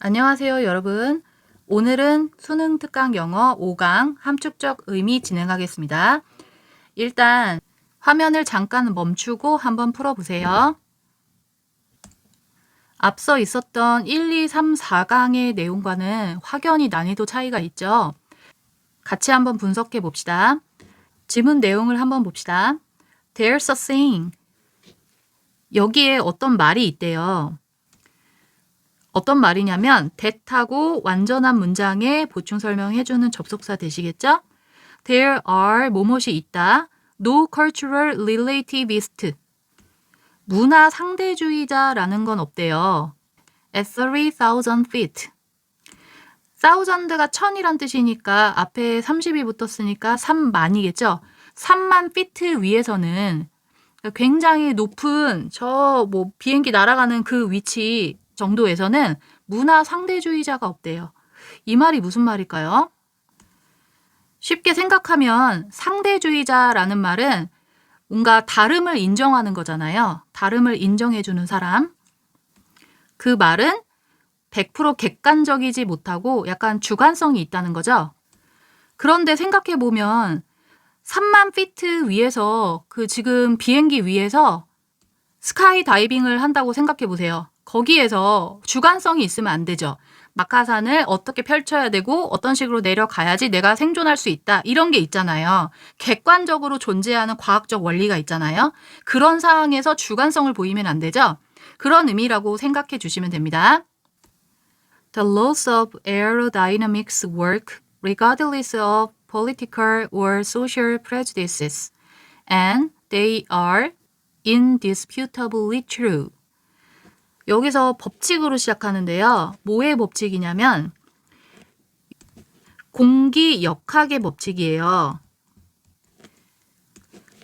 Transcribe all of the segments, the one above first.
안녕하세요, 여러분. 오늘은 수능 특강 영어 5강 함축적 의미 진행하겠습니다. 일단 화면을 잠깐 멈추고 한번 풀어보세요. 앞서 있었던 1, 2, 3, 4강의 내용과는 확연히 난이도 차이가 있죠. 같이 한번 분석해 봅시다. 지문 내용을 한번 봅시다. There's a saying. 여기에 어떤 말이 있대요. 어떤 말이냐면 that하고 완전한 문장에 보충 설명해주는 접속사 되시겠죠? There are 뭐뭇이 있다. No cultural relativist. 문화 상대주의자라는 건 없대요. At 3,000 feet. thousand가 천이란 뜻이니까 앞에 30이 붙었으니까 3만이겠죠? 3만 feet 위에서는 굉장히 높은 저 비행기 날아가는 그 위치 정도에서는 문화 상대주의자가 없대요. 이 말이 무슨 말일까요? 쉽게 생각하면 상대주의자라는 말은 뭔가 다름을 인정하는 거잖아요. 다름을 인정해주는 사람. 그 말은 100% 객관적이지 못하고 약간 주관성이 있다는 거죠. 그런데 생각해보면 3만 피트 위에서 지금 비행기 위에서 스카이 다이빙을 한다고 생각해보세요. 거기에서 주관성이 있으면 안 되죠. 낙하산을 어떻게 펼쳐야 되고 어떤 식으로 내려가야지 내가 생존할 수 있다. 이런 게 있잖아요. 객관적으로 존재하는 과학적 원리가 있잖아요. 그런 상황에서 주관성을 보이면 안 되죠. 그런 의미라고 생각해 주시면 됩니다. The laws of aerodynamics work regardless of political or social prejudices, and they are indisputably true. 여기서 법칙으로 시작하는데요. 뭐의 법칙이냐면 공기역학의 법칙이에요.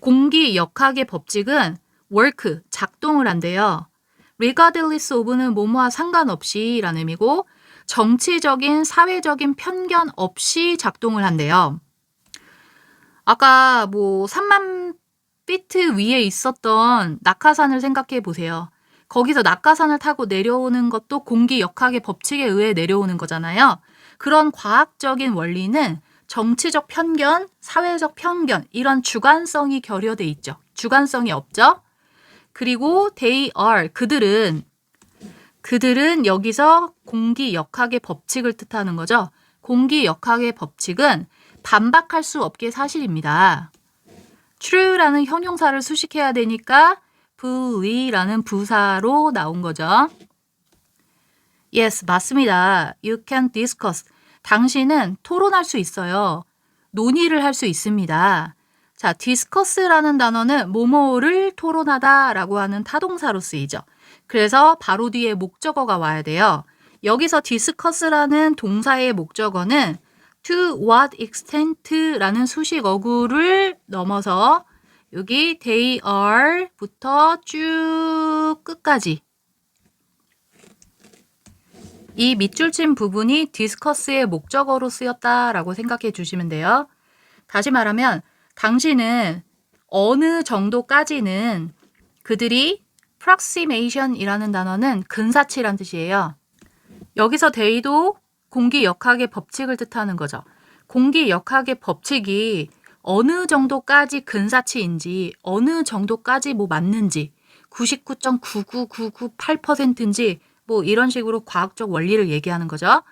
공기역학의 법칙은 work, 작동을 한대요. regardless of는 뭐뭐와 상관없이 라는 의미고 정치적인, 사회적인 편견 없이 작동을 한대요. 아까 3만 피트 위에 있었던 낙하산을 생각해 보세요. 거기서 낙하산을 타고 내려오는 것도 공기역학의 법칙에 의해 내려오는 거잖아요. 그런 과학적인 원리는 정치적 편견, 사회적 편견 이런 주관성이 결여돼 있죠. 주관성이 없죠. 그리고 they are, 그들은 여기서 공기역학의 법칙을 뜻하는 거죠. 공기역학의 법칙은 반박할 수 없게 사실입니다. true라는 형용사를 수식해야 되니까 believe라는 부사로 나온 거죠. Yes, 맞습니다. You can discuss. 당신은 토론할 수 있어요. 논의를 할 수 있습니다. 자, discuss라는 단어는 뭐뭐를 토론하다 라고 하는 타동사로 쓰이죠. 그래서 바로 뒤에 목적어가 와야 돼요. 여기서 discuss라는 동사의 목적어는 to what extent라는 수식 어구를 넘어서 여기 they are부터 쭉 끝까지 이 밑줄 친 부분이 discuss의 목적어로 쓰였다라고 생각해 주시면 돼요. 다시 말하면 당신은 어느 정도까지는 그들이 approximation이라는 단어는 근사치란 뜻이에요. 여기서 they도 공기역학의 법칙을 뜻하는 거죠. 공기역학의 법칙이 어느 정도까지 근사치인지 어느 정도까지 맞는지 99.99998%인지 이런 식으로 과학적 원리를 얘기하는 거죠.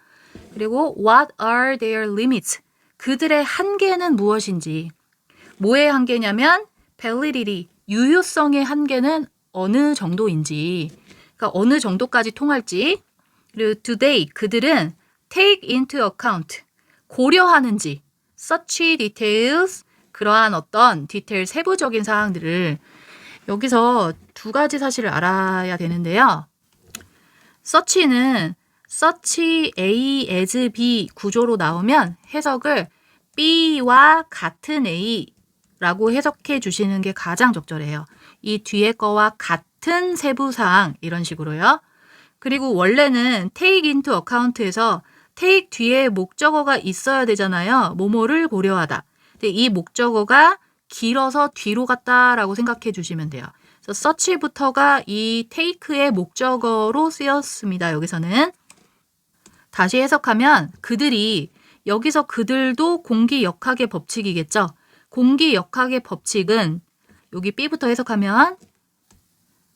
그리고 what are their limits? 그들의 한계는 무엇인지. 뭐의 한계냐면 validity, 유효성의 한계는 어느 정도인지. 그러니까 어느 정도까지 통할지. 그리고 today, 그들은 take into account, 고려하는지. such details, 그러한 어떤 디테일 세부적인 사항들을 여기서 두 가지 사실을 알아야 되는데요. such는 such A as B 구조로 나오면 해석을 B와 같은 A라고 해석해 주시는 게 가장 적절해요. 이 뒤에 거와 같은 세부사항 이런 식으로요. 그리고 원래는 take into account에서 take 뒤에 목적어가 있어야 되잖아요. 뭐뭐를 고려하다. 근데 이 목적어가 길어서 뒤로 갔다라고 생각해 주시면 돼요. 그래서 search부터가 이 take의 목적어로 쓰였습니다. 여기서는. 다시 해석하면 그들이 여기서 그들도 공기역학의 법칙이겠죠. 공기역학의 법칙은 여기 B부터 해석하면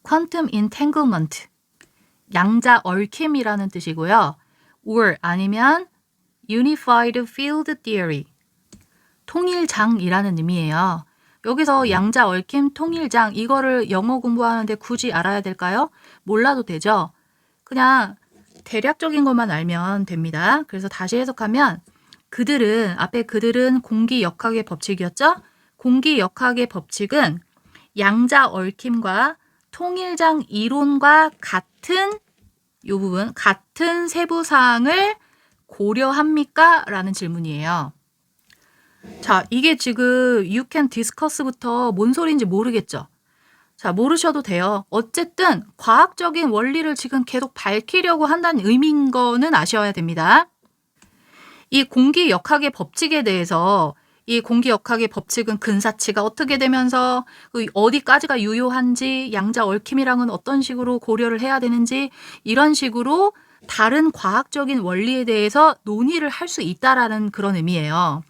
quantum entanglement, 양자 얽힘이라는 뜻이고요. or 아니면 unified field theory, 통일장이라는 의미예요. 여기서 양자 얽힘, 통일장 이거를 영어 공부하는데 굳이 알아야 될까요? 몰라도 되죠. 그냥 대략적인 것만 알면 됩니다. 그래서 다시 해석하면 그들은 앞에 그들은 공기역학의 법칙이었죠. 공기역학의 법칙은 양자 얽힘과 통일장 이론과 같은 이 부분, 같은 세부사항을 고려합니까? 라는 질문이에요. 자, 이게 지금 you can discuss부터 뭔 소리인지 모르겠죠? 자, 모르셔도 돼요. 어쨌든 과학적인 원리를 지금 계속 밝히려고 한다는 의미인 거는 아셔야 됩니다. 이 공기역학의 법칙에 대해서 이 공기역학의 법칙은 근사치가 어떻게 되면서 어디까지가 유효한지, 양자 얽힘이랑은 어떤 식으로 고려를 해야 되는지 이런 식으로 다른 과학적인 원리에 대해서 논의를 할 수 있다라는 그런 의미예요.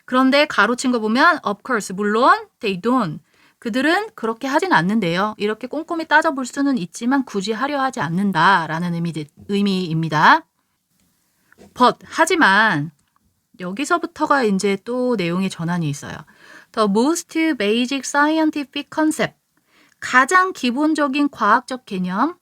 그런데 가로친 거 보면 of course, 물론 they don't. 그들은 그렇게 하진 않는데요. 이렇게 꼼꼼히 따져볼 수는 있지만 굳이 하려 하지 않는다라는 의미입니다. but, 하지만 여기서부터가 이제 또 내용의 전환이 있어요. The most basic scientific concept, 가장 기본적인 과학적 개념,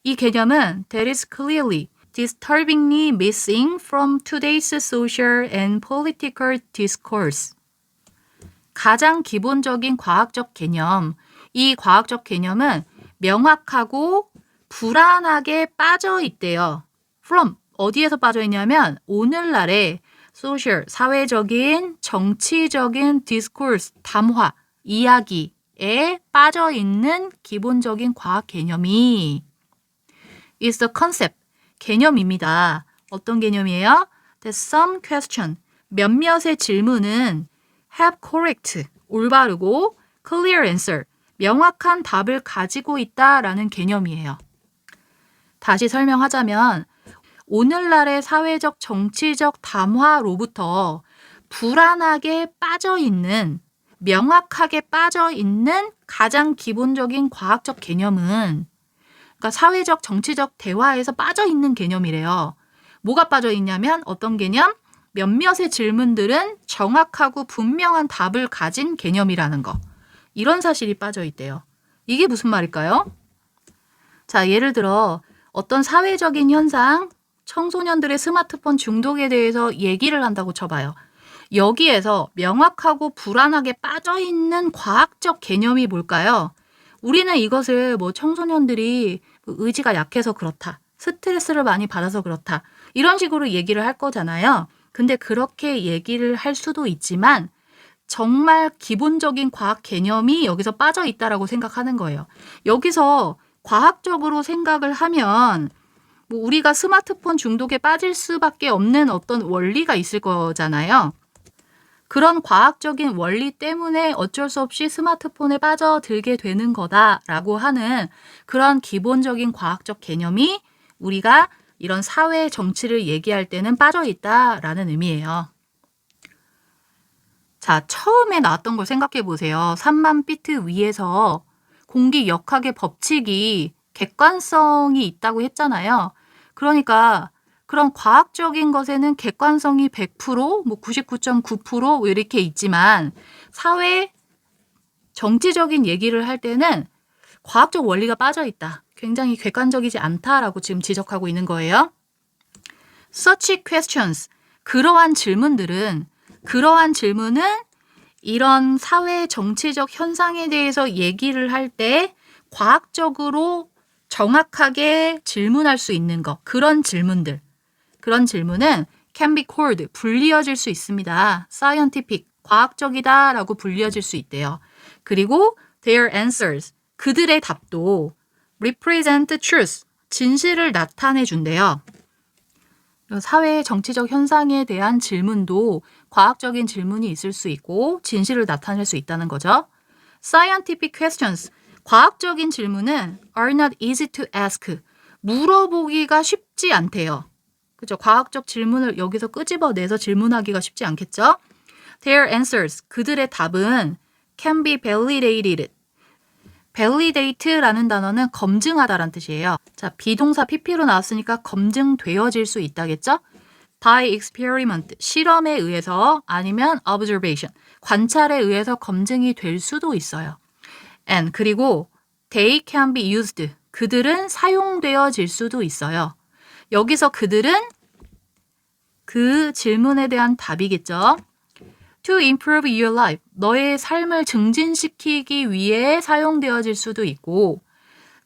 이 개념은 that is clearly, disturbingly missing from today's social and political discourse. 가장 기본적인 과학적 개념, 이 과학적 개념은 명확하고 불안하게 빠져 있대요. From, 어디에서 빠져 있냐면 오늘날의 social, 사회적인, 정치적인 discourse, 담화, 이야기에 빠져 있는 기본적인 과학 개념이 is the concept, 개념입니다. 어떤 개념이에요? That some question, 몇몇의 질문은 have correct, 올바르고 clear answer, 명확한 답을 가지고 있다라는 개념이에요. 다시 설명하자면 오늘날의 사회적 정치적 담화로부터 불안하게 빠져있는, 명확하게 빠져있는 가장 기본적인 과학적 개념은 그러니까 사회적 정치적 대화에서 빠져있는 개념이래요. 뭐가 빠져있냐면 어떤 개념? 몇몇의 질문들은 정확하고 분명한 답을 가진 개념이라는 거. 이런 사실이 빠져있대요. 이게 무슨 말일까요? 자, 예를 들어 어떤 사회적인 현상, 청소년들의 스마트폰 중독에 대해서 얘기를 한다고 쳐봐요. 여기에서 명확하고 불안하게 빠져있는 과학적 개념이 뭘까요? 우리는 이것을 뭐 청소년들이 의지가 약해서 그렇다, 스트레스를 많이 받아서 그렇다, 이런 식으로 얘기를 할 거잖아요. 근데 그렇게 얘기를 할 수도 있지만 정말 기본적인 과학 개념이 여기서 빠져 있다라고 생각하는 거예요. 여기서 과학적으로 생각을 하면 뭐 우리가 스마트폰 중독에 빠질 수밖에 없는 어떤 원리가 있을 거잖아요. 그런 과학적인 원리 때문에 어쩔 수 없이 스마트폰에 빠져들게 되는 거다라고 하는 그런 기본적인 과학적 개념이 우리가 이런 사회 정치를 얘기할 때는 빠져있다라는 의미예요. 자, 처음에 나왔던 걸 생각해 보세요. 3만 피트 위에서 공기역학의 법칙이 객관성이 있다고 했잖아요. 그러니까 그런 과학적인 것에는 객관성이 100%, 뭐 99.9% 이렇게 있지만 사회 정치적인 얘기를 할 때는 과학적 원리가 빠져 있다. 굉장히 객관적이지 않다라고 지금 지적하고 있는 거예요. Such questions, 그러한 질문은 이런 사회 정치적 현상에 대해서 얘기를 할 때 과학적으로 정확하게 질문할 수 있는 것, 그런 질문은 can be called, 불리어질 수 있습니다. scientific, 과학적이다라고 불리어질 수 있대요. 그리고 their answers, 그들의 답도 represent truth, 진실을 나타내 준대요. 사회 정치적 현상에 대한 질문도 과학적인 질문이 있을 수 있고 진실을 나타낼 수 있다는 거죠. Scientific questions, 과학적인 질문은 are not easy to ask, 물어보기가 쉽지 않대요. 그죠? 과학적 질문을 여기서 끄집어내서 질문하기가 쉽지 않겠죠? Their answers, 그들의 답은 can be validated. validate라는 단어는 검증하다란 뜻이에요. 자, 비동사 pp로 나왔으니까 검증되어질 수 있다겠죠? by experiment, 실험에 의해서 아니면 observation, 관찰에 의해서 검증이 될 수도 있어요. and, 그리고 they can be used, 그들은 사용되어질 수도 있어요. 여기서 그들은 그 질문에 대한 답이겠죠. To improve your life, 너의 삶을 증진시키기 위해 사용되어질 수도 있고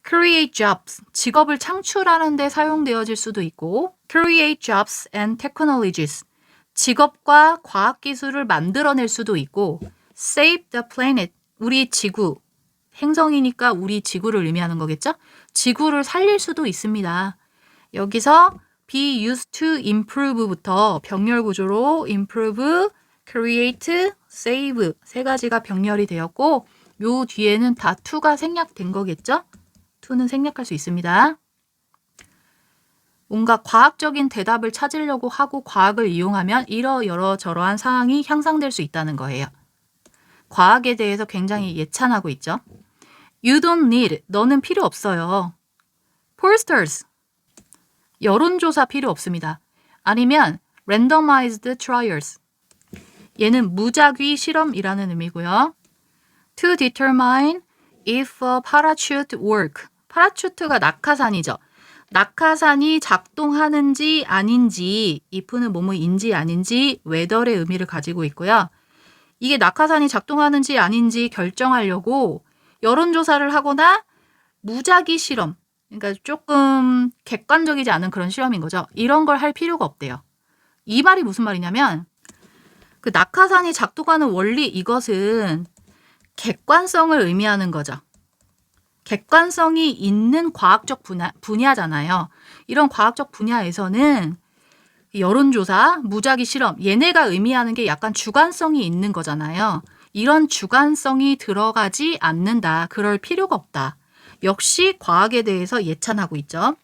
create jobs, 직업을 창출하는 데 사용되어질 수도 있고 create jobs and technologies, 직업과 과학기술을 만들어낼 수도 있고 save the planet, 우리 지구, 행성이니까 우리 지구를 의미하는 거겠죠? 지구를 살릴 수도 있습니다. 여기서 be used to improve부터 병렬 구조로 improve, create, save 세 가지가 병렬이 되었고 요 뒤에는 다 to가 생략된 거겠죠? to는 생략할 수 있습니다. 뭔가 과학적인 대답을 찾으려고 하고 과학을 이용하면 이러저러한 상황이 향상될 수 있다는 거예요. 과학에 대해서 굉장히 예찬하고 있죠. You don't need, 너는 필요 없어요. pollsters, 여론조사 필요 없습니다. 아니면 randomized trials, 얘는 무작위 실험이라는 의미고요. To determine if a parachute work, 파라슈트가 낙하산이죠. 낙하산이 작동하는지 아닌지, if는 뭐뭐인지 아닌지 whether의 의미를 가지고 있고요. 이게 낙하산이 작동하는지 아닌지 결정하려고 여론조사를 하거나 무작위 실험, 그러니까 조금 객관적이지 않은 그런 실험인 거죠. 이런 걸 할 필요가 없대요. 이 말이 무슨 말이냐면 그 낙하산이 작동하는 원리, 이것은 객관성을 의미하는 거죠. 객관성이 있는 과학적 분야잖아요. 이런 과학적 분야에서는 여론조사, 무작위 실험, 얘네가 의미하는 게 약간 주관성이 있는 거잖아요. 이런 주관성이 들어가지 않는다. 그럴 필요가 없다. 역시 과학에 대해서 예찬하고 있죠.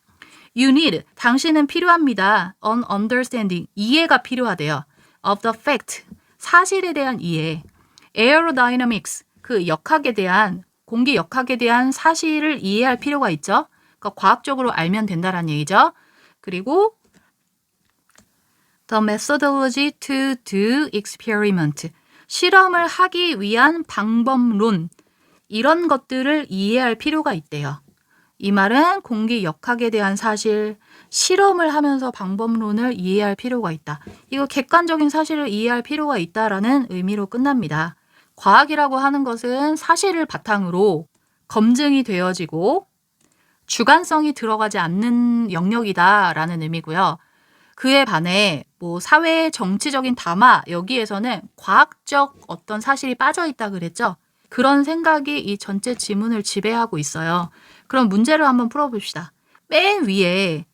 You need, 당신은 필요합니다. An understanding, 이해가 필요하대요. Of the fact, 사실에 대한 이해. Aerodynamics, 그 역학에 대한, 공기 역학에 대한 사실을 이해할 필요가 있죠. 그러니까 과학적으로 알면 된다는 얘기죠. 그리고 the methodology to do experiment, 실험을 하기 위한 방법론, 이런 것들을 이해할 필요가 있대요. 이 말은 공기 역학에 대한 사실, 실험을 하면서 방법론을 이해할 필요가 있다. 이거 객관적인 사실을 이해할 필요가 있다라는 의미로 끝납니다. 과학이라고 하는 것은 사실을 바탕으로 검증이 되어지고 주관성이 들어가지 않는 영역이다라는 의미고요. 그에 반해 사회 정치적인 담화, 여기에서는 과학적 어떤 사실이 빠져 있다 그랬죠. 그런 생각이 이 전체 지문을 지배하고 있어요. 그럼 문제를 한번 풀어봅시다. 맨 위에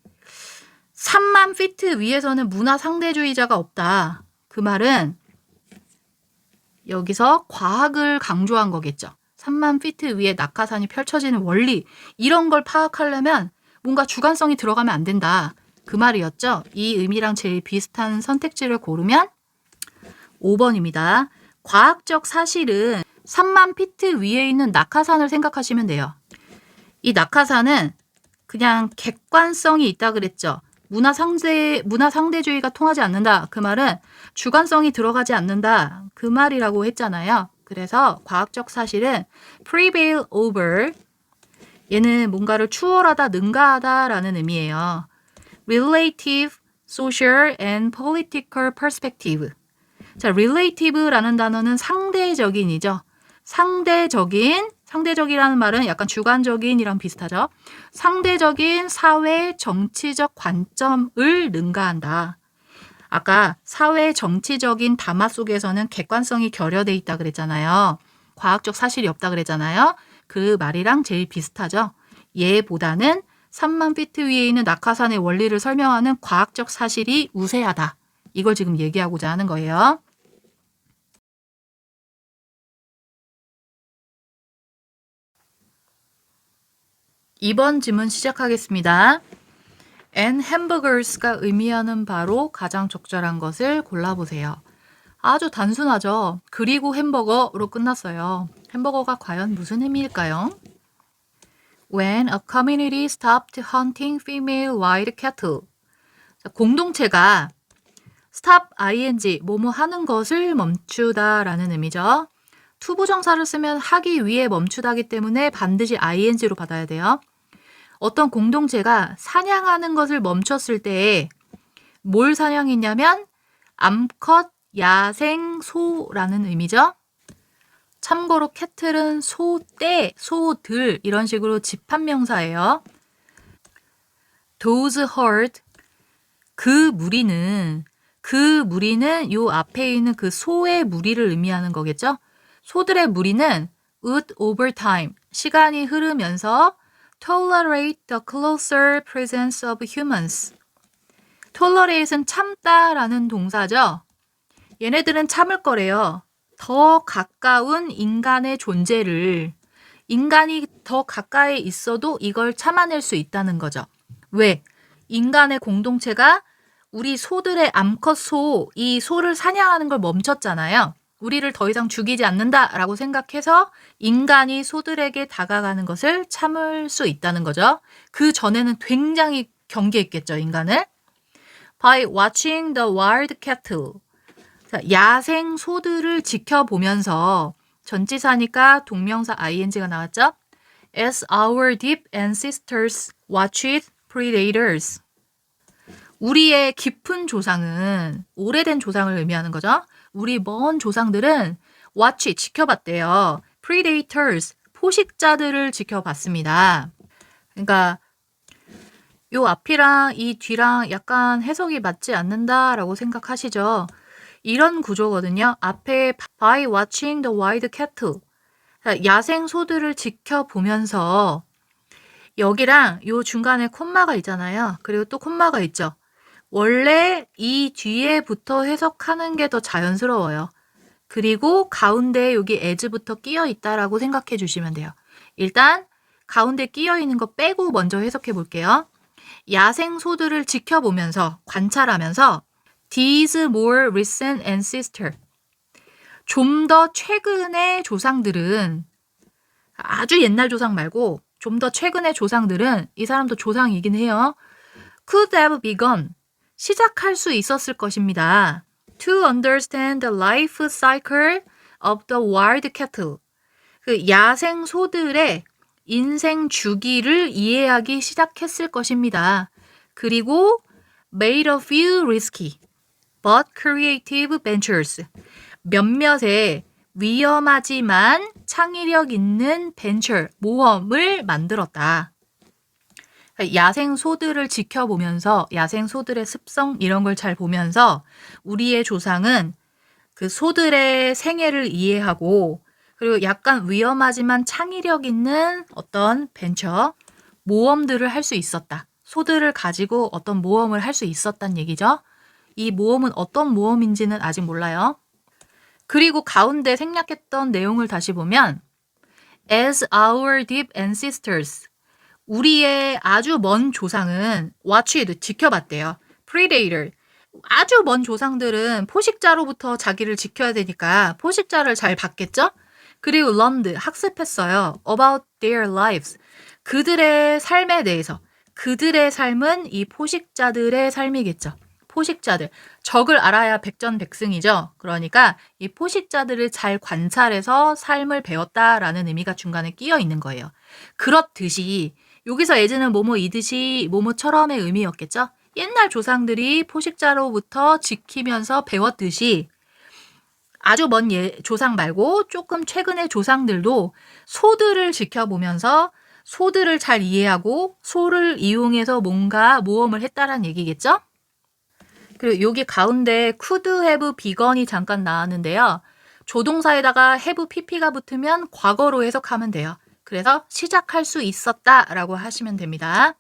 3만 피트 위에서는 문화 상대주의자가 없다. 그 말은 여기서 과학을 강조한 거겠죠. 3만 피트 위에 낙하산이 펼쳐지는 원리, 이런 걸 파악하려면 뭔가 주관성이 들어가면 안 된다. 그 말이었죠. 이 의미랑 제일 비슷한 선택지를 고르면 5번입니다. 과학적 사실은 3만 피트 위에 있는 낙하산을 생각하시면 돼요. 이 낙하산은 그냥 객관성이 있다 그랬죠. 문화 상대주의가 통하지 않는다. 그 말은 주관성이 들어가지 않는다. 그 말이라고 했잖아요. 그래서 과학적 사실은 prevail over, 얘는 뭔가를 추월하다, 능가하다라는 의미예요. relative, social and political perspective. 자, relative라는 단어는 상대적인이죠. 상대적이라는 말은 약간 주관적인이랑 비슷하죠. 상대적인 사회 정치적 관점을 능가한다. 아까 사회 정치적인 담화 속에서는 객관성이 결여돼 있다 그랬잖아요. 과학적 사실이 없다 그랬잖아요. 그 말이랑 제일 비슷하죠. 얘보다는 3만 피트 위에 있는 낙하산의 원리를 설명하는 과학적 사실이 우세하다. 이걸 지금 얘기하고자 하는 거예요. 이번 지문 시작하겠습니다. and hamburgers가 의미하는 바로 가장 적절한 것을 골라보세요. 아주 단순하죠. 그리고 햄버거로 끝났어요. 햄버거가 과연 무슨 의미일까요? When a community stopped hunting female wild cattle. 자, 공동체가 stop ing 뭐뭐 하는 것을 멈추다라는 의미죠. 투부정사를 쓰면 하기 위해 멈추다기 때문에 반드시 ing로 받아야 돼요. 어떤 공동체가 사냥하는 것을 멈췄을 때에 뭘 사냥했냐면 암컷 야생 소라는 의미죠. 참고로 캐틀은 소떼, 소들 이런 식으로 집합명사예요. Those herd 그 무리는 요 앞에 있는 그 소의 무리를 의미하는 거겠죠. 소들의 무리는 would over time 시간이 흐르면서 tolerate the closer presence of humans. tolerate은 참다라는 동사죠. 얘네들은 참을 거래요. 더 가까운 인간의 존재를 인간이 더 가까이 있어도 이걸 참아낼 수 있다는 거죠. 왜? 인간의 공동체가 우리 소들의 암컷 소, 이 소를 사냥하는 걸 멈췄잖아요. 우리를 더 이상 죽이지 않는다라고 생각해서 인간이 소들에게 다가가는 것을 참을 수 있다는 거죠. 그 전에는 굉장히 경계했겠죠, 인간을. By watching the wild cattle. 자, 야생 소들을 지켜보면서 전치사니까 동명사 ing가 나왔죠? As our deep ancestors watched predators. 우리의 깊은 조상은 오래된 조상을 의미하는 거죠. 우리 먼 조상들은 watch, 지켜봤대요. predators, 포식자들을 지켜봤습니다. 그러니까 요 앞이랑 이 뒤랑 약간 해석이 맞지 않는다라고 생각하시죠? 이런 구조거든요. 앞에 by watching the wild cattle. 야생 소들을 지켜보면서 여기랑 요 중간에 콤마가 있잖아요. 그리고 또 콤마가 있죠. 원래 이 뒤에부터 해석하는 게 더 자연스러워요. 그리고 가운데 여기 as부터 끼어 있다라고 생각해 주시면 돼요. 일단 가운데 끼어 있는 거 빼고 먼저 해석해 볼게요. 야생 소들을 지켜보면서 관찰하면서 these more recent ancestors 좀 더 최근의 조상들은 아주 옛날 조상 말고 좀 더 최근의 조상들은 이 사람도 조상이긴 해요. could have begun 시작할 수 있었을 것입니다. to understand the life cycle of the wild cattle 그 야생 소들의 인생 주기를 이해하기 시작했을 것입니다. 그리고 made a few risky but creative ventures 몇몇의 위험하지만 창의력 있는 벤처, 모험을 만들었다. 야생 소들을 지켜보면서 야생 소들의 습성 이런 걸 잘 보면서 우리의 조상은 그 소들의 생애를 이해하고 그리고 약간 위험하지만 창의력 있는 어떤 벤처, 모험들을 할 수 있었다. 소들을 가지고 어떤 모험을 할 수 있었단 얘기죠. 이 모험은 어떤 모험인지는 아직 몰라요. 그리고 가운데 생략했던 내용을 다시 보면 As our deep ancestors 우리의 아주 먼 조상은 watched, 지켜봤대요. predator 아주 먼 조상들은 포식자로부터 자기를 지켜야 되니까 포식자를 잘 봤겠죠? 그리고 learned, 학습했어요. about their lives 그들의 삶에 대해서 그들의 삶은 이 포식자들의 삶이겠죠. 포식자들. 적을 알아야 백전백승이죠. 그러니까 이 포식자들을 잘 관찰해서 삶을 배웠다라는 의미가 중간에 끼어 있는 거예요. 그렇듯이 여기서 as는 뭐뭐이듯이 뭐뭐처럼의 의미였겠죠. 옛날 조상들이 포식자로부터 지키면서 배웠듯이 아주 먼 조상 말고 조금 최근의 조상들도 소들을 지켜보면서 소들을 잘 이해하고 소를 이용해서 뭔가 모험을 했다라는 얘기겠죠. 그리고 여기 가운데 could have begun이 잠깐 나왔는데요. 조동사에다가 have pp가 붙으면 과거로 해석하면 돼요. 그래서 시작할 수 있었다라고 하시면 됩니다.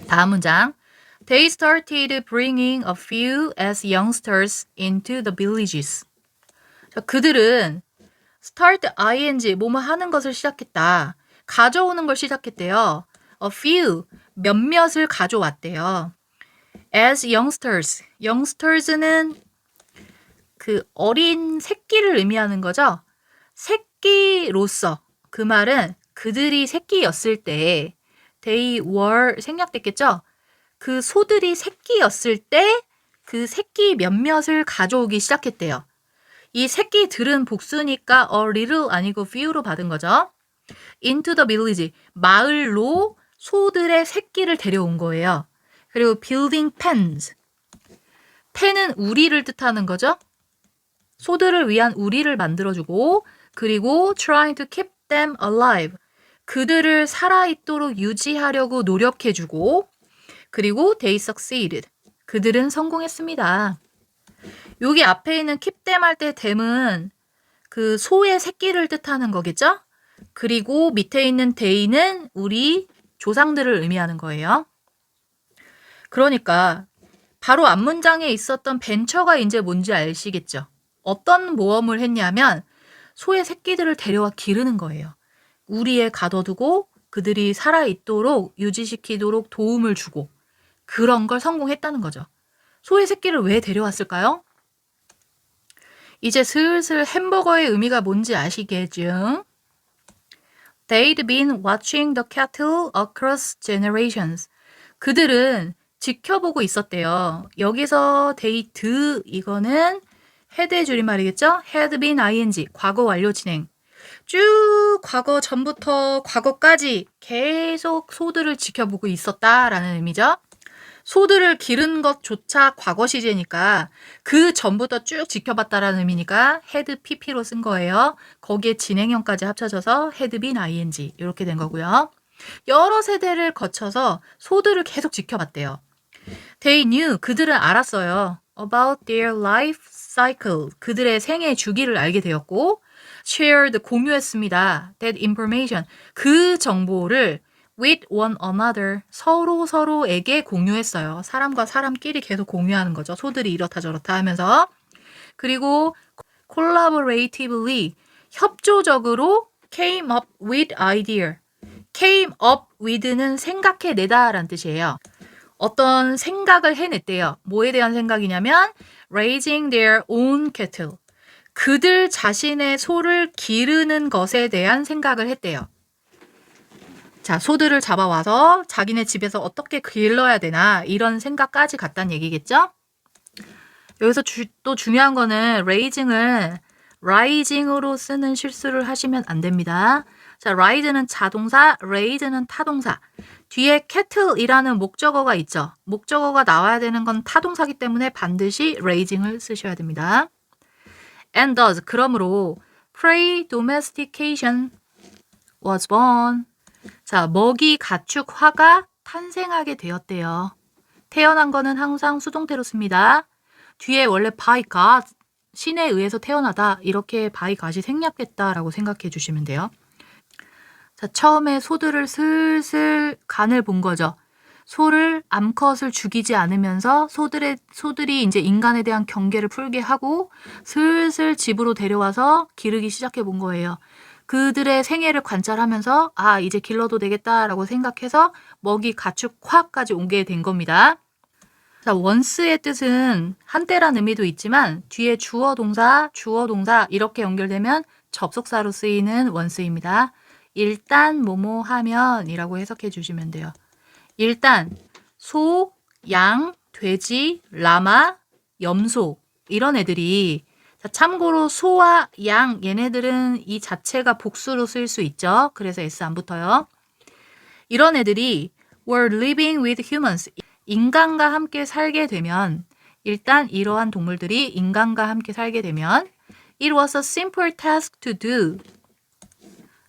다음 문장. They started bringing a few as youngsters into the villages. 자, 그들은 start ing 뭐뭐 하는 것을 시작했다. 가져오는 걸 시작했대요. A few 몇몇을 가져왔대요. As youngsters. youngsters는 그 어린 새끼를 의미하는 거죠. 새끼로서. 그 말은 그들이 새끼였을 때 they were 생략됐겠죠. 그 소들이 새끼였을 때 그 새끼 몇몇을 가져오기 시작했대요. 이 새끼들은 복수니까 a little 아니고 few로 받은 거죠. into the village, 마을로 소들의 새끼를 데려온 거예요. 그리고 building pens, 펜은 우리를 뜻하는 거죠. 소들을 위한 우리를 만들어주고, 그리고 trying to keep them alive, 그들을 살아있도록 유지하려고 노력해주고, 그리고 they succeeded, 그들은 성공했습니다. 여기 앞에 있는 keep them 할 때 them은 그 소의 새끼를 뜻하는 거겠죠? 그리고 밑에 있는 they는 우리 조상들을 의미하는 거예요. 그러니까 바로 앞문장에 있었던 벤처가 이제 뭔지 아시겠죠? 어떤 모험을 했냐면 소의 새끼들을 데려와 기르는 거예요. 우리에 가둬두고 그들이 살아있도록 유지시키도록 도움을 주고 그런 걸 성공했다는 거죠. 소의 새끼를 왜 데려왔을까요? 이제 슬슬 햄버거의 의미가 뭔지 아시겠죠? They'd been watching the cattle across generations. 그들은 지켜보고 있었대요. 여기서 데이트 이거는 헤드의 줄임말이겠죠? had been ing, 과거 완료 진행. 쭉 과거 전부터 과거까지 계속 소들을 지켜보고 있었다라는 의미죠. 소들을 기른 것조차 과거 시제니까 그 전부터 쭉 지켜봤다라는 의미니까 had pp로 쓴 거예요. 거기에 진행형까지 합쳐져서 had been ing 이렇게 된 거고요. 여러 세대를 거쳐서 소들을 계속 지켜봤대요. They knew, 그들은 알았어요. About their life cycle, 그들의 생애 주기를 알게 되었고 shared, 공유했습니다. That information, 그 정보를 with one another, 서로에게 공유했어요. 사람과 사람끼리 계속 공유하는 거죠. 소들이 이렇다 저렇다 하면서. 그리고 collaboratively, 협조적으로 came up with idea. came up with는 생각해내다 라는 뜻이에요. 어떤 생각을 해냈대요. 뭐에 대한 생각이냐면 raising their own cattle. 그들 자신의 소를 기르는 것에 대한 생각을 했대요. 자, 소들을 잡아와서 자기네 집에서 어떻게 길러야 되나 이런 생각까지 갔다는 얘기겠죠? 여기서 또 중요한 거는 raising을 rising으로 쓰는 실수를 하시면 안 됩니다. 자, rise는 자동사, raise는 타동사. 뒤에 cattle이라는 목적어가 있죠. 목적어가 나와야 되는 건 타동사기 때문에 반드시 raising을 쓰셔야 됩니다. And thus, 그러므로 prey domestication was born. 자, 먹이 가축화가 탄생하게 되었대요. 태어난 거는 항상 수동태로 씁니다. 뒤에 원래 by God, 신에 의해서 태어나다 이렇게 by God이 생략됐다라고 생각해 주시면 돼요. 자, 처음에 소들을 슬슬 간을 본 거죠. 소를 암컷을 죽이지 않으면서 소들이 이제 인간에 대한 경계를 풀게 하고 슬슬 집으로 데려와서 기르기 시작해 본 거예요. 그들의 생애를 관찰하면서 아, 이제 길러도 되겠다라고 생각해서 먹이 가축화까지 오게 된 겁니다. 자, once의 뜻은 한때란 의미도 있지만 뒤에 주어 동사 이렇게 연결되면 접속사로 쓰이는 once입니다. 일단 뭐뭐 하면 이라고 해석해 주시면 돼요. 일단 소, 양, 돼지, 라마, 염소 이런 애들이 자, 참고로 소와 양 얘네들은 이 자체가 복수로 쓰일 수 있죠. 그래서 S 안 붙어요. 이런 애들이 were living with humans. 인간과 함께 살게 되면 일단 이러한 동물들이 인간과 함께 살게 되면 it was a simple task to do.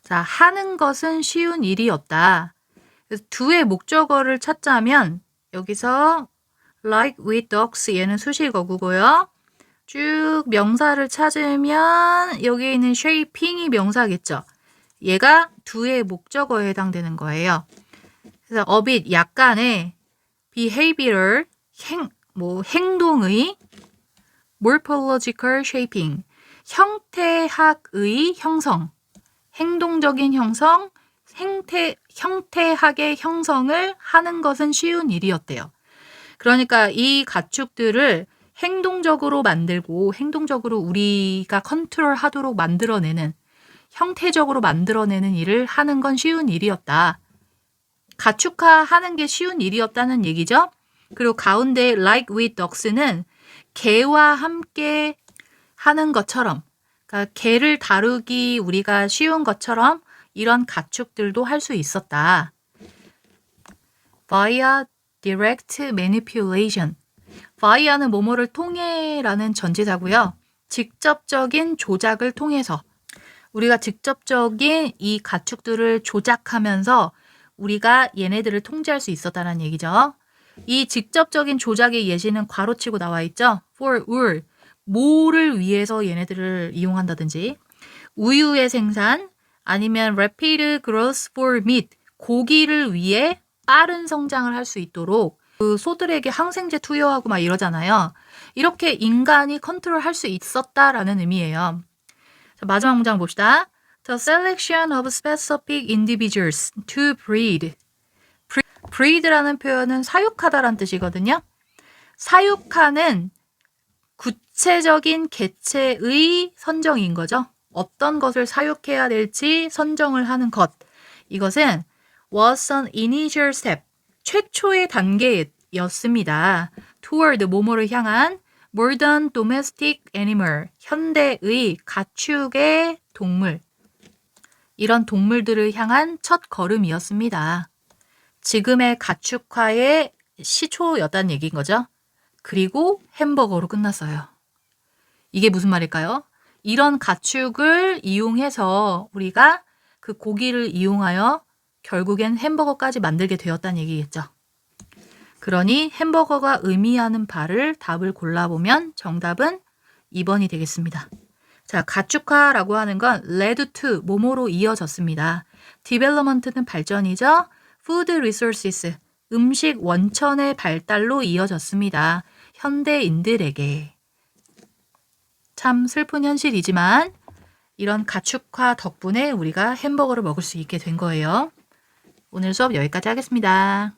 자, 하는 것은 쉬운 일이었다. 그래서 do의 목적어를 찾자면 여기서 like with dogs 얘는 수식어구고요. 쭉 명사를 찾으면 여기 있는 shaping이 명사겠죠. 얘가 do의 목적어에 해당되는 거예요. 그래서 a bit 약간의 behavioral 행동의 morphological shaping 형태학의 형성 행동적인 형성 형태하게 형성을 하는 것은 쉬운 일이었대요. 그러니까 이 가축들을 행동적으로 만들고 행동적으로 우리가 컨트롤하도록 만들어내는 형태적으로 만들어내는 일을 하는 건 쉬운 일이었다. 가축화하는 게 쉬운 일이었다는 얘기죠. 그리고 가운데 like with dogs는 개와 함께 하는 것처럼, 그러니까 개를 다루기 우리가 쉬운 것처럼 이런 가축들도 할 수 있었다. via direct manipulation. via는 뭐뭐를 통해라는 전치사고요. 직접적인 조작을 통해서 우리가 직접적인 이 가축들을 조작하면서 우리가 얘네들을 통제할 수 있었다는 얘기죠. 이 직접적인 조작의 예시는 괄호치고 나와 있죠. for wool, 모를 위해서 얘네들을 이용한다든지 우유의 생산 아니면 rapid growth for meat, 고기를 위해 빠른 성장을 할 수 있도록 그 소들에게 항생제 투여하고 막 이러잖아요. 이렇게 인간이 컨트롤할 수 있었다라는 의미예요. 자, 마지막 문장 봅시다. The selection of specific individuals to breed. breed라는 표현은 사육하다라는 뜻이거든요. 사육하는 구체적인 개체의 선정인 거죠. 어떤 것을 사육해야 될지 선정을 하는 것. 이것은 was an initial step. 최초의 단계였습니다. toward 뭐뭐를 향한 modern domestic animal. 현대의 가축의 동물. 이런 동물들을 향한 첫 걸음이었습니다. 지금의 가축화의 시초였다는 얘기인 거죠. 그리고 햄버거로 끝났어요. 이게 무슨 말일까요? 이런 가축을 이용해서 우리가 그 고기를 이용하여 결국엔 햄버거까지 만들게 되었다는 얘기겠죠. 그러니 햄버거가 의미하는 바를 답을 골라보면 정답은 2번이 되겠습니다. 자, 가축화라고 하는 건 led to, 뭐뭐로 이어졌습니다. development는 발전이죠. food resources, 음식 원천의 발달로 이어졌습니다. 현대인들에게. 참 슬픈 현실이지만 이런 가축화 덕분에 우리가 햄버거를 먹을 수 있게 된 거예요. 오늘 수업 여기까지 하겠습니다.